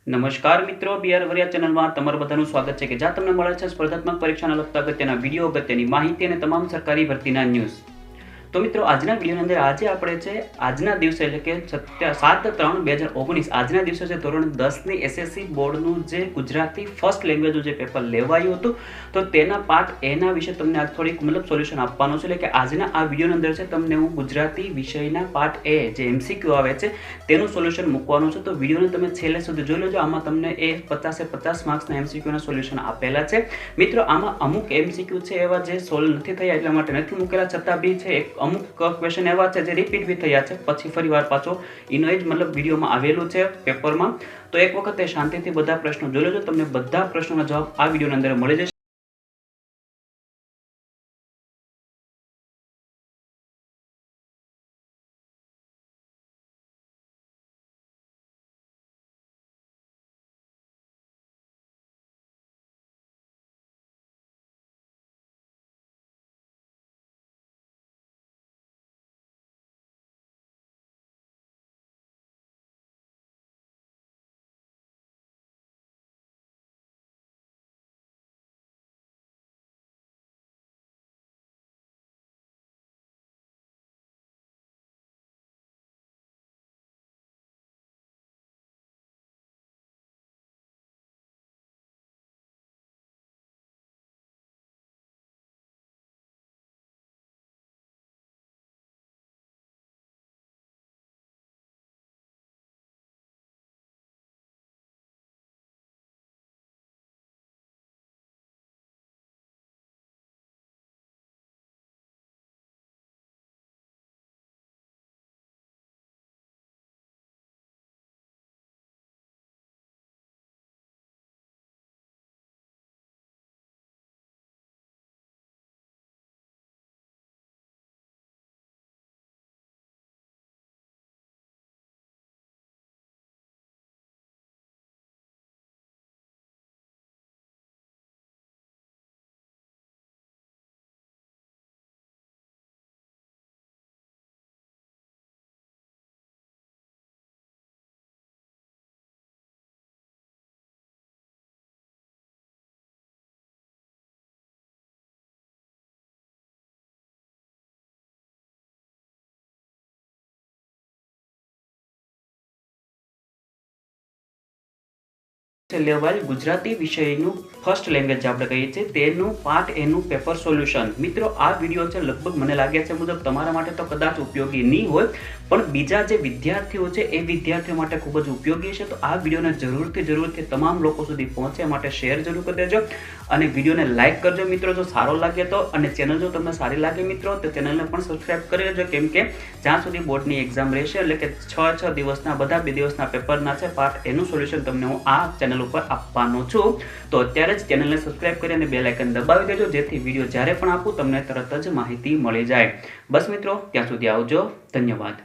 નમસ્કાર મિત્રો, બીઆર વરિયા ચેનલમાં તમારું બધાનું સ્વાગત છે કે જ્યાં તમને મળે છે સ્પર્ધાત્મક પરીક્ષાના લગતા અગત્યના વિડીયો, અગત્યની માહિતી અને તમામ સરકારી ભરતીના ન્યૂઝ. તો મિત્રો, આજના વિડીયોની અંદર આજે આપણે છે આજના દિવસે એટલે કે 7/3/2019 આજના દિવસે છે ધોરણ 10ની એસએસસી બોર્ડનું જે ગુજરાતી ફર્સ્ટ લેંગ્વેજનું જે પેપર લેવાયું હતું તો તેના પાર્ટ એના વિશે તમને આજ થોડીક સોલ્યુશન આપવાનું છે. એટલે કે આજના આ વિડીયોની અંદર છે તમને હું ગુજરાતી વિષયના પાર્ટ એ જે એમસીક્યુ આવે છે તેનું સોલ્યુશન મૂકવાનું છે. તો વિડીયોને તમે છેલ્લે સુધી જોઈ લેજો. આમાં તમને એ 50 માર્ક્સના એમસીક્યુના સોલ્યુશન આપેલા છે. મિત્રો, આમાં અમુક એમસીક્યુ છે એવા જે સોલ્વ નથી થયા એટલા માટે નથી મૂકેલા, છતાં બી છે અમુક ક્વેશ્ચન એવા છે જે રિપીટ બી થયા છે, પછી ફરીવાર પાછો એનો જ વિડીયોમાં આવેલું છે પેપરમાં. તો એક વખત શાંતિથી બધા પ્રશ્નો જોઈ લેજો, તમને બધા પ્રશ્નોના જવાબ આ વિડીયોની અંદર મળી જશે. લેવલ ગુજરાતી વિષયનું ફર્સ્ટ લેંગ્વેજ આપણે કહીએ છીએ તેનું પાર્ટ એનું પેપર સોલ્યુશન. મિત્રો, આ વિડીયો છે લગભગ મને લાગે છે મુજબ તમારા માટે તો કદાચ ઉપયોગી નહીં હોય, પણ બીજા જે વિદ્યાર્થીઓ છે એ વિદ્યાર્થીઓ માટે ખૂબ જ ઉપયોગી છે. તો આ વિડીયોને જરૂરથી તમામ લોકો સુધી પહોંચે માટે શેર જરૂર કરી દેજો અને વિડીયોને લાઇક કરજો મિત્રો જો સારો લાગે તો. અને ચેનલ જો તમને સારી લાગે મિત્રો તો ચેનલને પણ સબસ્ક્રાઇબ કરી લેજો, કેમ કે જ્યાં સુધી બોર્ડની એક્ઝામ રહેશે એટલે કે 6 દિવસના બધા 2 દિવસના પેપરના છે પાર્ટ એનું સોલ્યુશન તમને હું આ ચેનલ ઉપર આપવાનો છું. તો અત્યારે જ ચેનલને સબસ્ક્રાઇબ કરી અને બેલ આઇકન દબાવી દેજો, જેથી વિડીયો જ્યારે પણ આપું તમને તરત જ માહિતી મળી જાય. બસ મિત્રો, ત્યાં સુધી આવજો. ધન્યવાદ.